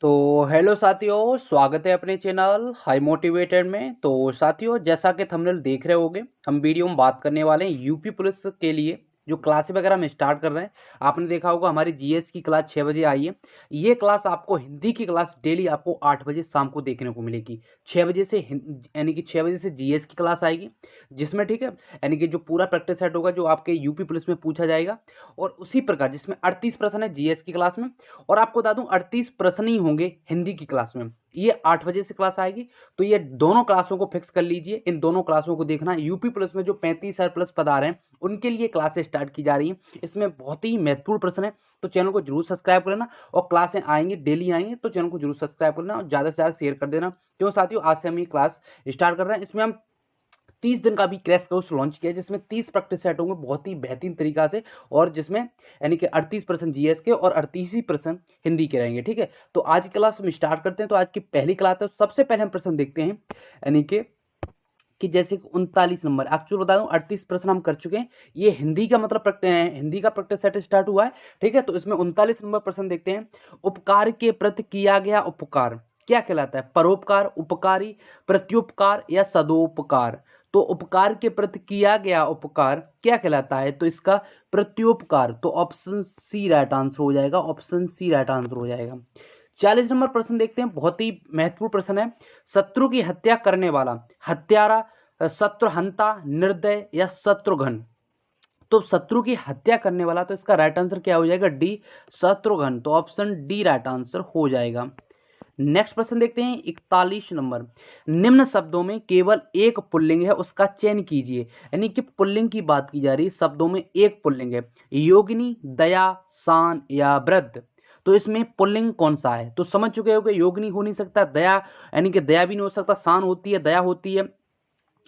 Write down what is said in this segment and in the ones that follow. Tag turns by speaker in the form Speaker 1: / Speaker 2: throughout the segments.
Speaker 1: तो हेलो साथियों, स्वागत है अपने चैनल हाई मोटिवेटेड में। तो साथियों, जैसा कि थंबनेल देख रहे होंगे, हम वीडियो में बात करने वाले हैं यूपी पुलिस के लिए जो क्लासेस वगैरह हम स्टार्ट कर रहे हैं। आपने देखा होगा हमारी जीएस की क्लास 6 बजे आई है। ये क्लास आपको हिंदी की क्लास डेली आपको 8 बजे शाम को देखने को मिलेगी। 6 बजे से यानी कि 6 बजे से जीएस की क्लास आएगी, जिसमें ठीक है यानी कि जो पूरा प्रैक्टिस सेट होगा जो आपके यूपी पुलिस में पूछा जाएगा। और उसी प्रकार जिसमें 38 प्रश्न है जीएस की क्लास में, और आपको बता दूं 38 प्रश्न ही होंगे हिंदी की क्लास में। ये 8 बजे से क्लास आएगी। तो ये दोनों क्लासों को फिक्स कर लीजिए, इन दोनों क्लासों को देखना। यूपी पुलिस में जो 35,000 प्लस पद आ रहे हैं उनके लिए क्लासेस स्टार्ट की जा रही हैं। इसमें बहुत ही महत्वपूर्ण प्रश्न है, तो चैनल को जरूर सब्सक्राइब करना। और क्लासें आएंगी, डेली आएंगी, तो चैनल को जरूर सब्सक्राइब करना और ज़्यादा से ज़्यादा शेयर कर देना। क्यों साथियों, आज से हम ये क्लास स्टार्ट कर रहे हैं। इसमें हम 30 दिन का भी क्रैश कोर्स लॉन्च किया, जिसमें 30 प्रैक्टिस सेट होंगे बहुत ही बेहतरीन तरीका से, और जिसमें यानी कि 38% जीएस के और 38% हिंदी के रहेंगे। ठीक है, तो आज की क्लास हम स्टार्ट करते हैं। तो आज की पहली क्लास है, सबसे पहले हम प्रश्न देखते हैं, यानी कि जैसे 39 नंबर। एक्चुअल बता दूं 38 प्रश्न हम कर चुके हैं। ये हिंदी का मतलब हिंदी का प्रैक्टिस सेट स्टार्ट हुआ है। ठीक है, तो इसमें 39 नंबर प्रश्न देखते हैं। उपकार के प्रति किया गया उपकार क्या कहलाता है? परोपकार, उपकारी, प्रत्युपकार या सदोपकार? तो उपकार के प्रति किया गया उपकार क्या कहलाता है? तो इसका प्रत्युपकार। तो ऑप्शन सी राइट आंसर हो जाएगा। ऑप्शन सी राइट आंसर हो जाएगा। 40 नंबर प्रश्न देखते हैं, बहुत ही महत्वपूर्ण प्रश्न है। शत्रु की हत्या करने वाला हत्यारा, शत्रुहंता, निर्दय या शत्रुघ्न? तो शत्रु की हत्या करने वाला, तो इसका राइट आंसर क्या हो जाएगा? डी, शत्रुघ्न। तो ऑप्शन डी राइट आंसर हो जाएगा। नेक्स्ट प्रश्न देखते हैं 41 नंबर। निम्न शब्दों में केवल एक पुल्लिंग है, उसका चयन कीजिए। यानी कि पुल्लिंग की बात की जा रही है, शब्दों में एक पुल्लिंग है। योगिनी, दया, शान या वृद्ध? तो इसमें पुल्लिंग कौन सा है? तो समझ चुके हो कि योगिनी हो नहीं सकता, दया यानी कि दया भी नहीं हो सकता, शान होती है, दया होती है,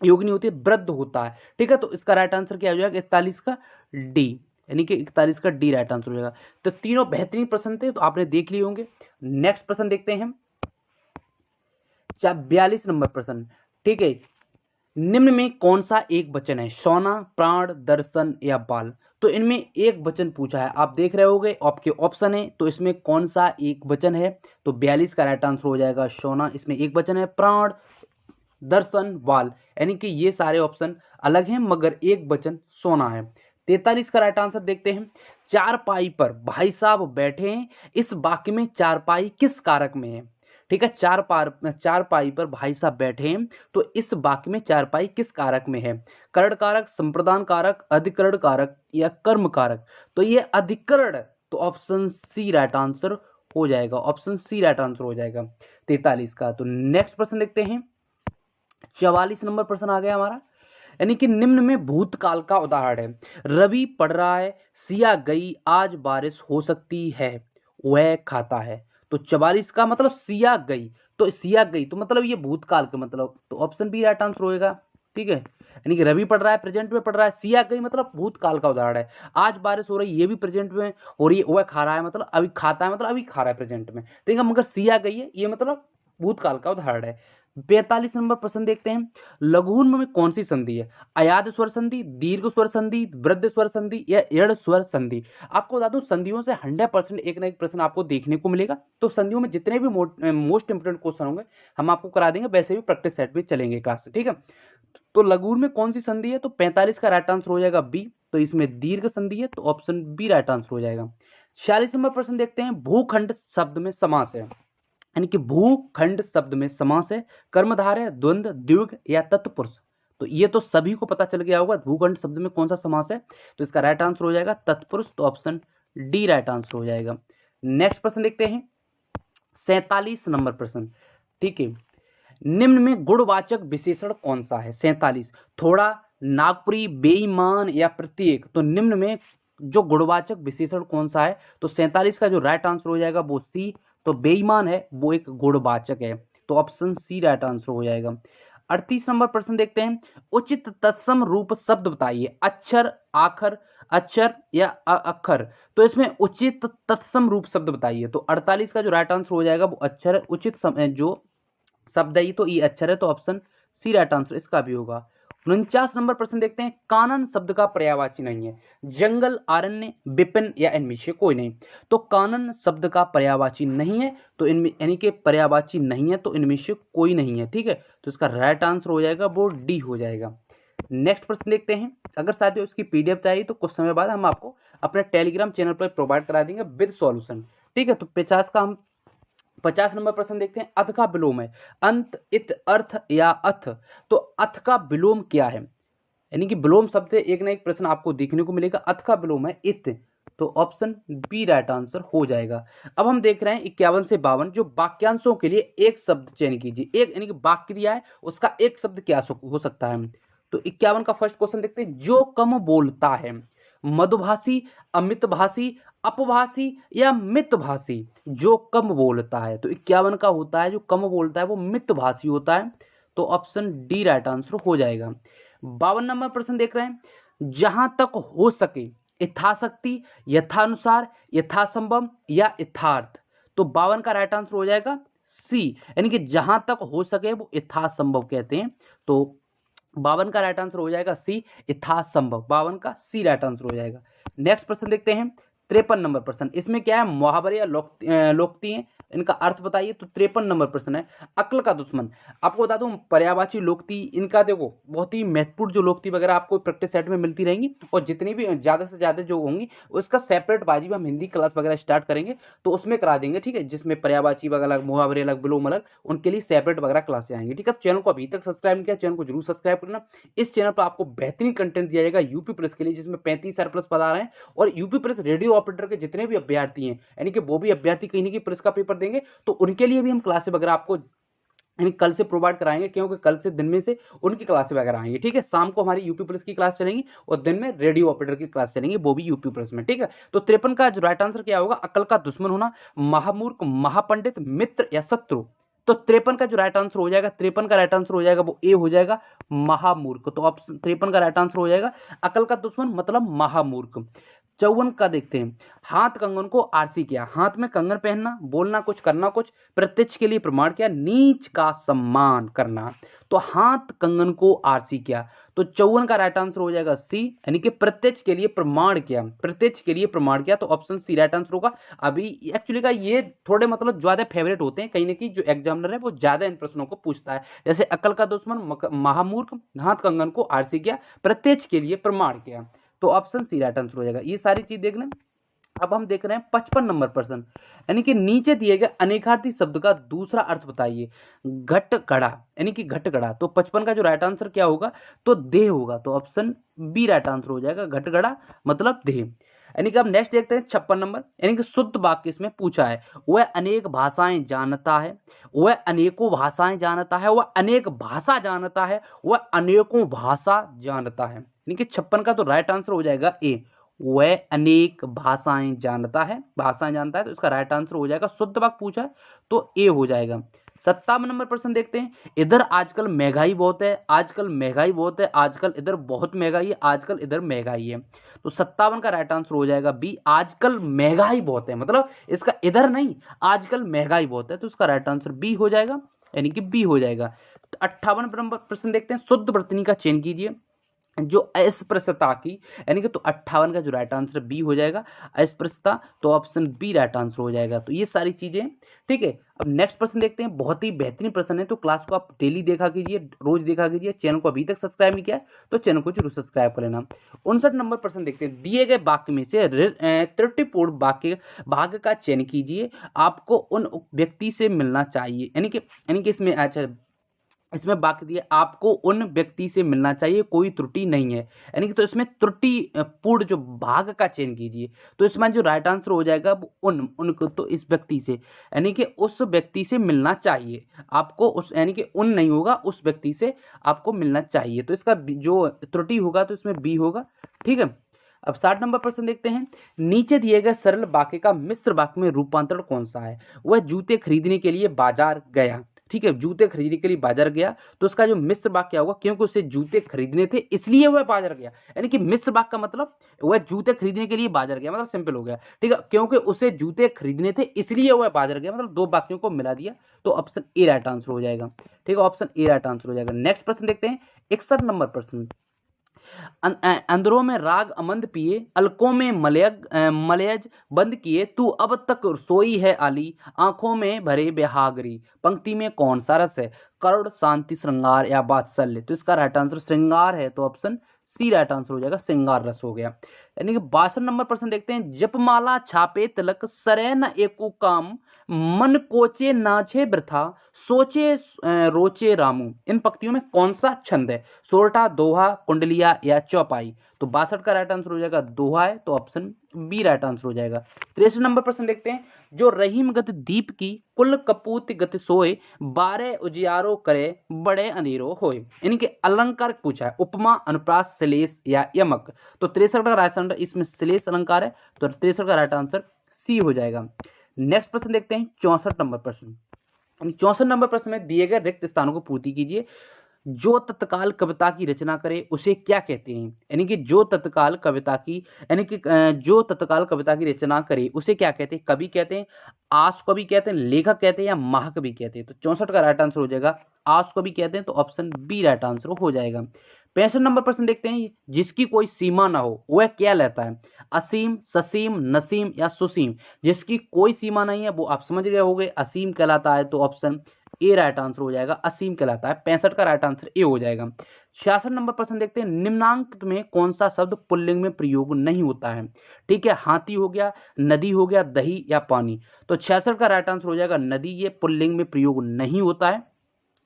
Speaker 1: योगिनी होती है, वृद्ध होता है। ठीक है, तो इसका राइट आंसर क्या हो जाएगा? 41 का डी, यानी कि 41 का डी राइट आंसर हो जाएगा। तो तीनों बेहतरीन प्रश्न थे, तो आपने देख लिए होंगे। नेक्स्ट प्रश्न देखते हैं 42 नंबर प्रश्न। ठीक है, निम्न में कौन सा एक वचन है? सोना, प्राण, दर्शन या बाल? तो इनमें एक वचन पूछा है, आप देख रहे होगे आपके ऑप्शन है, तो इसमें कौन सा एक वचन है? तो 42 का राइट आंसर हो जाएगा सोना। इसमें एक वचन है, प्राण, दर्शन, बाल, यानी कि ये सारे ऑप्शन अलग हैं मगर एक वचन सोना है। 43 का राइट आंसर देखते हैं। चारपाई पर भाई साहब बैठे हैं, इस वाक्य में चारपाई किस कारक में है? ठीक है, चारपाई पर भाई साहब बैठे हैं, तो इस वाक्य में चारपाई किस कारक में है? करण कारक, संप्रदान कारक, अधिकरण कारक या कर्म कारक? तो ये अधिकरण। तो ऑप्शन सी राइट आंसर हो जाएगा। ऑप्शन सी राइट आंसर हो जाएगा 43 का। तो नेक्स्ट प्रश्न देखते हैं, 44 नंबर प्रश्न आ गया हमारा। यानी कि निम्न में भूतकाल का उदाहरण है। रवि पढ़ रहा है, सिया गई, आज बारिश हो सकती है, वह खाता है। तो 44 का मतलब सिया गई, तो सिया गई तो मतलब ये भूतकाल का मतलब, तो ऑप्शन बी राइट आंसर होएगा। ठीक है, यानी कि रवि पढ़ रहा है, प्रेजेंट में पढ़ रहा है, सिया गई मतलब भूतकाल का उदाहरण है। आज बारिश हो रही है, ये भी प्रेजेंट में हो रही है, वह खा रहा है मतलब अभी खाता है, मतलब अभी खा रहा है प्रेजेंट में। ठीक है, मगर सिया गई है ये मतलब भूतकाल का उदाहरण है। 42 नंबर प्रश्न देखते हैं, लघुन में कौन सी संधि है? अयाद स्वर संधि, दीर्घ स्वर संधि, वृद्ध स्वर संधि या एड़ स्वर संधि? आपको बता दूं संधियों से 100% एक ना एक प्रश्न आपको देखने को मिलेगा। तो संधियों में जितने भी मोस्ट इंपोर्टेंट क्वेश्चन होंगे हम आपको करा देंगे, वैसे भी प्रैक्टिस सेट भी चलेंगे क्लास से। ठीक है, तो लघुन में कौन सी संधि है? तो 45 का राइट आंसर हो जाएगा बी। तो इसमें दीर्घ संधि है, तो ऑप्शन बी राइट आंसर हो जाएगा। 46 नंबर प्रश्न देखते हैं, भूखंड शब्द में समास है, यानी कि भूखंड शब्द में समास है, कर्मधारय, द्वंद्व, द्विग या तत्पुरुष? तो ये तो सभी को पता चल गया होगा भूखंड शब्द में कौन सा समास है, तो इसका राइट आंसर हो जाएगा तत्पुरुष। तो ऑप्शन डी राइट आंसर हो जाएगा। नेक्स्ट प्रश्न देखते हैं 47 नंबर प्रश्न। ठीक है, निम्न में गुणवाचक विशेषण कौन सा है? 47, थोड़ा, नागपुरी, बेईमान या प्रत्येक? तो निम्न में जो गुणवाचक विशेषण कौन सा है? तो 47 का जो राइट आंसर हो जाएगा वो सी। तो बेईमान है वो एक गुणवाचक है, तो ऑप्शन सी राइट आंसर हो जाएगा। 38 नंबर प्रश्न देखते हैं, उचित तत्सम रूप शब्द बताइए। अक्षर, आखर, अक्षर या अक्षर? तो इसमें उचित तत्सम रूप शब्द बताइए। तो 48 का जो राइट आंसर हो जाएगा वो अक्षर है। उचित जो शब्द है ये, तो ये अक्षर है, तो ऑप्शन सी राइट आंसर इसका भी होगा। 49 नंबर प्रश्न देखते हैं, कानन शब्द का पर्यायवाची नहीं है। जंगल, अरण्य, विपिन या इनमें से कोई नहीं। तो कानन शब्द का पर्यायवाची नहीं है, तो इनमें यानी कि पर्यायवाची नहीं है तो इनमें से कोई नहीं है। ठीक है, तो इसका राइट आंसर हो जाएगा वो डी हो जाएगा। नेक्स्ट प्रश्न देखते हैं। अगर साथियों इसकी पीडीएफ चाहिए तो कुछ समय बाद हम आपको अपने टेलीग्राम चैनल पर प्रोवाइड करा देंगे विद सॉल्यूशन। ठीक है, तो 50 नंबर प्रश्न देखते हैं। अथ का विलोम है अंत, इत, अर्थ या अथ। तो अथ का विलोम क्या है, यानी कि विलोम शब्द से एक ना एक प्रश्न आपको देखने को मिलेगा। अथ का विलोम है इत, तो ऑप्शन बी राइट आंसर हो जाएगा। अब हम देख रहे हैं 51 से 52 जो वाक्यांशों के लिए एक शब्द चयन कीजिए। एक यानी कि वाक्य दिया है उसका एक शब्द क्या हो सकता है। तो 51 का फर्स्ट क्वेश्चन देखते हैं। जो कम बोलता है, मधुभाषी, अमितभाषी, अपभाषी या मितभाषी। जो कम बोलता है, तो 51 का होता है जो कम बोलता है वो मितभाषी होता है, तो ऑप्शन डी राइट आंसर हो जाएगा। 52 नंबर प्रश्न देख रहे हैं। जहां तक हो सके, यथाशक्ति, यथानुसार, यथासंभव या यथार्थ। तो 52 का राइट आंसर हो जाएगा सी, यानी कि जहां तक हो सके वो यथासंभव कहते हैं। तो 52 का राइट आंसर हो जाएगा सी, यथासंभव। 52 का सी राइट आंसर हो जाएगा। नेक्स्ट प्रश्न देखते हैं 53 नंबर प्रश्न। इसमें क्या है, मुहावरे या लोकती हैं, इनका अर्थ बताइए। तो 53 नंबर प्रश्न है, अक्ल का दुश्मन। आपको बता दूं पर्यायवाची लोकती, इनका देखो बहुत ही महत्वपूर्ण जो लोकती वगैरह आपको प्रैक्टिस सेट में मिलती रहेंगी, और जितनी भी ज्यादा से ज्यादा जो होंगी उसका सेपरेट बाजी में हम हिंदी क्लास वगैरह स्टार्ट करेंगे तो उसमें करा देंगे। ठीक है, जिसमें पर्यायवाची वगैरह अलग, मुहावरे अलग, विलोम अलग, उनके लिए सेपरेट वगैरह क्लासें आएंगी। ठीक है, चैनल को अभी तक सब्सक्राइब नहीं किया, चैनल को जरूर सब्सक्राइब करना। इस चैनल पर आपको बेहतरीन कंटेंट दिया जाएगा यूपी प्रेस के लिए, जिसमें 35,000 प्लस पढ़ा रहे हैं। और यूपी प्रेस रेडियो ऑपरेटर के जितने भी अभ्यर्थी हैं, यानी कि वो भी अभ्यर्थी कहीं ना कहीं प्रेस का पेपर देंगे, तो उनके लिए भी हम क्लासेस वगैरह आपको यानी कल से प्रोवाइड कराएंगे, क्योंकि कल से दिन में से उनकी क्लासेस वगैरह आएंगी। ठीक है, शाम को हमारी यूपी प्रेस की क्लास चलेंगी और दिन में रेडियो ऑपरेटर की क्लास चलेंगी, वो भी यूपी प्रेस में। ठीक है, तो 53 का जो राइट आंसर क्या होगा, अकल का दुश्मन होना, महामूर्ख, महापंडित, मित्र या शत्रु। तो 53 का जो राइट आंसर हो जाएगा, 53 का राइट आंसर हो जाएगा वो ए हो जाएगा, महामूर्ख। तो ऑप्शन 53 का राइट आंसर हो जाएगा अकल का दुश्मन मतलब महामूर्ख। 54 का देखते हैं। हाथ कंगन को आरसी किया, हाथ में कंगन पहनना, बोलना कुछ, करना कुछ, प्रत्यक्ष के लिए प्रमाण किया, नीच का सम्मान करना। तो हाथ कंगन को आरसी किया, तो 54 का राइट आंसर हो जाएगा सी, यानी कि प्रत्यक्ष के लिए प्रमाण किया, प्रत्यक्ष के लिए प्रमाण किया, तो ऑप्शन सी राइट आंसर होगा। अभी एक्चुअली का ये थोड़े मतलब ज्यादा फेवरेट होते हैं, कहीं ना कहीं जो एग्जामिनर है वो ज्यादा इन प्रश्नों को पूछता है। जैसे अकल का दुश्मन, महामूर्ख, हाथ कंगन को आरसी किया, प्रत्यक्ष के लिए प्रमाण किया, तो ऑप्शन सी राइट आंसर हो जाएगा। ये सारी चीज देख लें। अब हम देख रहे हैं 55 नंबर प्रश्न, यानी कि नीचे दिए गए अनेकार्थी शब्द का दूसरा अर्थ बताइए। घट घड़ा, यानी कि घट घड़ा, तो 55 का जो राइट आंसर क्या होगा, तो देह होगा, तो ऑप्शन बी राइट आंसर हो जाएगा, घट घड़ा मतलब देह। यानी कि अब नेक्स्ट देखते हैं 56 नंबर, यानी कि शुद्ध वाक्य इसमें पूछा है। वह अनेक भाषाएं जानता है, वह अनेकों भाषाएं जानता है, वह अनेक भाषा जानता है, वह अनेकों भाषा जानता है। यानी कि 56 का तो राइट आंसर हो जाएगा ए, वह अनेक भाषाएं जानता है, भाषाएं जानता है, तो इसका राइट आंसर हो जाएगा, शुद्ध वाक्य पूछा है तो ए हो जाएगा। 57 नंबर प्रश्न देखते हैं। इधर आजकल महंगाई बहुत है, आजकल महंगाई बहुत है, आजकल इधर बहुत महंगाई है, आजकल इधर महंगाई है, तो 57 का राइट आंसर हो जाएगा बी, आजकल महंगाई बहुत है, मतलब इसका इधर नहीं, आजकल महंगाई बहुत है, तो इसका राइट आंसर बी हो जाएगा, यानी कि बी हो जाएगा। तो 58 नंबर प्रश्न देखते हैं। शुद्ध वर्तनी का चयन कीजिए जो अस्पृश्यता की, यानी कि तो 58 का जो राइट आंसर बी हो जाएगा, अस्पृश्यता, तो ऑप्शन बी राइट आंसर हो जाएगा। तो ये सारी चीजें ठीक है। अब नेक्स्ट प्रश्न देखते हैं, बहुत ही बेहतरीन प्रश्न है, तो क्लास को आप डेली देखा कीजिए, रोज देखा कीजिए। चैनल को अभी तक सब्सक्राइब नहीं किया तो चैनल को जरूर सब्सक्राइब कर लेना। 59 नंबर प्रश्न देखते हैं। दिए गए वाक्य में से त्रुटिपूर्ण वाक्य भाग का चयन कीजिए, आपको उन व्यक्ति से मिलना चाहिए, यानी कि इसमें अच्छा इसमें वाक्य दिया आपको उन व्यक्ति से मिलना चाहिए, कोई त्रुटि नहीं है, यानी कि तो इसमें त्रुटि पूर्ण जो भाग का चयन कीजिए, तो इसमें जो राइट आंसर हो जाएगा वो उनको, तो इस व्यक्ति से, यानी कि उस व्यक्ति से मिलना चाहिए आपको, उस यानी कि उन नहीं होगा, उस व्यक्ति से आपको मिलना चाहिए, तो इसका जो त्रुटि होगा तो इसमें बी होगा। ठीक है, अब 60 नंबर प्रश्न देखते हैं। नीचे दिए गए सरल वाक्य का मिश्र वाक्य में रूपांतरण कौन सा है। वह जूते खरीदने के लिए बाजार गया, ठीक है, जूते खरीदने के लिए बाजार गया, तो उसका जो मिश्र वाक्य क्या होगा, क्योंकि उसे जूते खरीदने थे इसलिए वह बाजार गया, यानी कि मिश्र वाक्य का मतलब वह जूते खरीदने के लिए बाजार गया, मतलब सिंपल हो गया। ठीक है, क्योंकि उसे जूते खरीदने थे इसलिए वह बाजार गया, मतलब दो वाक्यों को मिला दिया, तो ऑप्शन ए राइट आंसर हो जाएगा। ठीक है, ऑप्शन ए राइट आंसर हो जाएगा। नेक्स्ट प्रश्न देखते हैं 61 नंबर प्रश्न, अंदरों में राग अमंद पिए, अलकों में मलयज बंद किए, तू अब तक सोई है आली, आंखों में भरे बेहागरी। पंक्ति में कौन सा रस है? करुण, शांति, श्रृंगार या वात्सल्य? तो इसका राइट आंसर श्रृंगार है, तो ऑप्शन सी राइट आंसर हो जाएगा, श्रृंगार रस हो गया। यानी कि 62 नंबर प्रश्न देखते हैं, जपमाला छापे तिलक, सरे न एको काम, मन कोचे नाचे वृथा, सोचे रोचे रामू। इन पंक्तियों में कौन सा छंद है? सोरठा, दोहा, कुंडलिया या चौपाई? तो 62 का राइट आंसर हो जाएगा दोहा है, तो ऑप्शन बी राइट आंसर हो जाएगा। 63 नंबर प्रश्न देखते हैं, जो रहीम गति दीप की, कुल कपूत गति सोए, 12 उजियारो करे, बड़े अंधेरो होए। यानी कि अलंकार पूछा है, उपमा, अनुप्रास, श्लेष या यमक? तो 63 का राइट आंसर इसमें श्लेष अलंकार है, तो 63 का राइट आंसर सी हो जाएगा। नेक्स्ट प्रश्न देखते हैं 64 नंबर प्रश्न। 64 नंबर प्रश्न में दिए गए रिक्त स्थानों को पूर्ति कीजिए। जो तत्काल कविता की रचना करे उसे क्या कहते हैं? यानी कि जो तत्काल कविता की, यानी कि जो तत्काल कविता की रचना करे उसे क्या कहते हैं? कवि कहते हैं, आस कवि कहते हैं, लेखक कहते हैं या महाकवि कहते हैं? तो 64 का राइट आंसर हो जाएगा आस कवि कहते हैं, तो ऑप्शन बी राइट आंसर हो जाएगा। 65 नंबर प्रश्न देखते हैं, जिसकी कोई सीमा ना हो वह क्या लेता है? असीम, ससीम, नसीम या सुसीम? जिसकी कोई सीमा नहीं है वो आप समझ रहे होंगे असीम कहलाता है, तो ऑप्शन ए राइट आंसर हो जाएगा, असीम कहलाता है। 65 का राइट आंसर ए हो जाएगा। 66 नंबर प्रश्न देखते हैं, निम्नांकित में कौन सा शब्द पुल्लिंग में प्रयोग नहीं होता है? ठीक है, हाथी हो गया, नदी हो गया, दही या पानी? तो 66 का राइट आंसर हो जाएगा नदी, ये पुल्लिंग में प्रयोग नहीं होता है,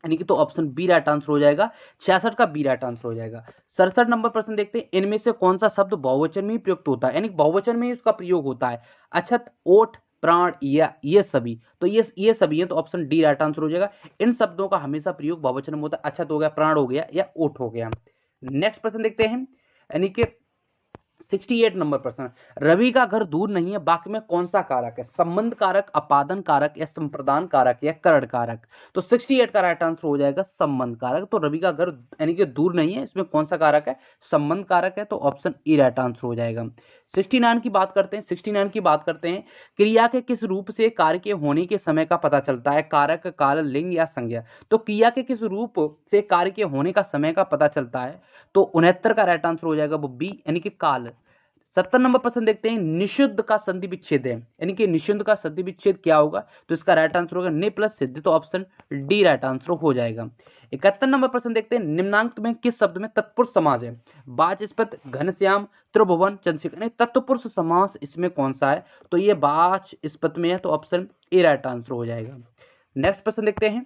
Speaker 1: यानी कि तो ऑप्शन बी राइट आंसर हो जाएगा। 66 का बी राइट आंसर हो जाएगा। 67 नंबर प्रश्न देखते हैं, इनमें से कौन सा शब्द बहुवचन में ही प्रयुक्त होता है, यानी बहुवचन में ही उसका प्रयोग होता है? अछत, ओठ, प्राण या ये सभी? तो ये सभी है, तो ऑप्शन डी राइट आंसर हो जाएगा। इन शब्दों का हमेशा प्रयोग बहुवचन में होता है, अछत हो गया, प्राण हो गया या ओठ हो गया। नेक्स्ट प्रश्न देखते हैं, यानी कि 68 नंबर प्रश्न, रवि का घर दूर नहीं है, वाक्य में कौन सा कारक है? संबंध कारक, अपादन कारक या संप्रदान कारक या करण कारक? तो 68 का राइट आंसर हो जाएगा संबंध कारक। तो रवि का घर यानी कि दूर नहीं है, इसमें कौन सा कारक है? संबंध कारक है, तो ऑप्शन ई राइट आंसर हो जाएगा। 69 की बात करते हैं, 69 की बात करते हैं, क्रिया के किस रूप से कार्य के होने के समय का पता चलता है? कारक, काल, लिंग या संज्ञा? तो क्रिया के किस रूप से कार्य के होने का समय का पता चलता है? तो 69 का राइट आंसर हो जाएगा वो बी, यानी कि काल। 70 नंबर प्रश्न देखते हैं, निषिद्ध का संधि विच्छेद है, यानी कि निषिद्ध का संधि विच्छेद क्या होगा? तो इसका राइट आंसर होगा नि प्लस सिद्ध, तो ऑप्शन डी राइट आंसर हो जाएगा। 71 नंबर प्रश्न देखते हैं, निम्नांकित में किस शब्द में तत्पुरुष समास है? वाचस्पत, घनश्याम, त्रिभुवन, चंद्रशेखर? तत्पुरुष समास इसमें कौन सा है? तो ये वाचस्पत में है, तो ऑप्शन ए राइट आंसर हो जाएगा। नेक्स्ट प्रश्न देखते हैं,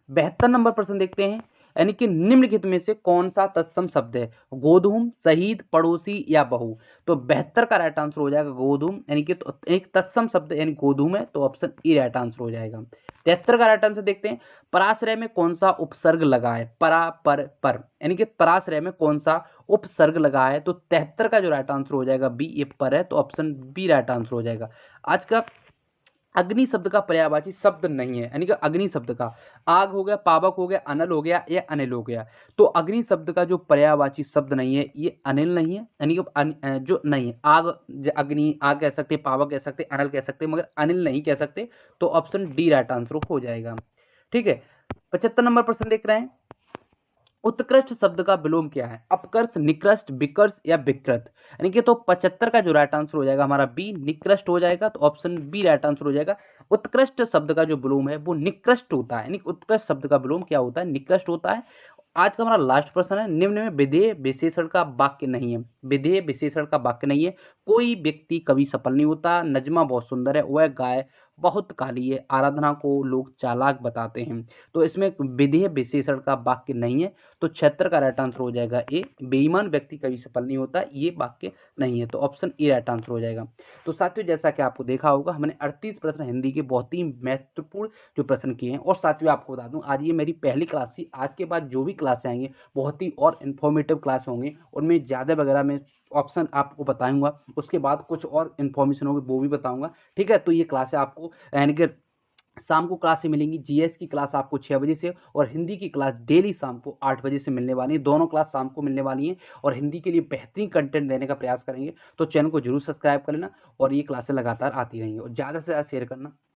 Speaker 1: 72 नंबर प्रश्न देखते हैं, यानी कि निम्नलिखित में से कौन सा तत्सम शब्द है? गोधूम, शहीद, पड़ोसी या बहु? तो 72 का राइट आंसर हो जाएगा गोधूम, यानी कि तो एक तत्सम शब्द यानी गोधूम है, तो ऑप्शन ई राइट आंसर हो जाएगा। 73 का राइट आंसर देखते हैं, पराश्रय में कौन सा उपसर्ग लगा है? परा, पर, यानी कि पराश्रय में कौन सा उपसर्ग लगा है? तो 73 का जो राइट आंसर हो जाएगा बी, ये पर है, तो ऑप्शन बी राइट आंसर हो जाएगा। आज का अग्नि शब्द का पर्यायवाची शब्द नहीं है, यानी कि अग्नि शब्द का आग हो गया, पावक हो गया, अनल हो गया या अनिल हो गया? तो अग्नि शब्द का जो पर्यायवाची शब्द नहीं है, ये अनिल नहीं है, यानी कि जो नहीं है आग, अग्नि आग कह सकते, पावक कह सकते, अनल कह सकते, मगर अनिल नहीं कह सकते, तो ऑप्शन डी राइट आंसर हो जाएगा। ठीक है, 75 नंबर प्रश्न देख रहे हैं, उत्कृष्ट शब्द का विलोम क्या है? अपकर्ष, निकृष्ट, विकर्ष या विकृत? यानी कि तो 75 का जो राइट आंसर हो जाएगा हमारा बी, निकृष्ट हो जाएगा, तो ऑप्शन बी राइट आंसर हो जाएगा। उत्कृष्ट शब्द का जो विलोम है वो निकृष्ट होता है, यानी उत्कृष्ट शब्द का विलोम क्या होता है? निकृष्ट होता है। आज का हमारा लास्ट प्रश्न है, निम्न में विधेय विशेषण का वाक्य नहीं है, विधेय विशेषण का वाक्य नहीं है। कोई व्यक्ति कभी सफल नहीं होता, नजमा बहुत सुंदर है, वह गाय बहुत काली है, आराधना को लोग चालाक बताते हैं। तो इसमें विधेय विशेषण का वाक्य नहीं है, तो 76 का राइट आंसर हो जाएगा ए, बेईमान व्यक्ति कभी सफल नहीं होता, ये वाक्य नहीं है, तो ऑप्शन ए राइट आंसर हो जाएगा। तो साथियों, जैसा कि आपको देखा होगा, हमने 38 प्रश्न हिंदी के बहुत ही महत्वपूर्ण जो प्रश्न किए हैं। और साथियों, आपको बता दूं, आज ये मेरी पहली क्लास थी, आज के बाद जो भी क्लास आएंगे बहुत ही और इन्फॉर्मेटिव क्लास होंगे, उनमें ज़्यादा वगैरह में ऑप्शन आपको बताऊंगा, उसके बाद कुछ और इन्फॉर्मेशन होगी वो भी बताऊंगा। ठीक है, तो ये क्लास है आपको यानी कि शाम को क्लास से मिलेंगी। जीएस की क्लास आपको 6 बजे से और हिंदी की क्लास डेली शाम को 8 बजे से मिलने वाली है, दोनों क्लास शाम को मिलने वाली हैं और हिंदी के लिए बेहतरीन कंटेंट देने का प्रयास करेंगे। तो चैनल को जरूर सब्सक्राइब कर लेना और ये क्लासें लगातार आती रहेंगी और ज़्यादा से ज़्यादा शेयर करना।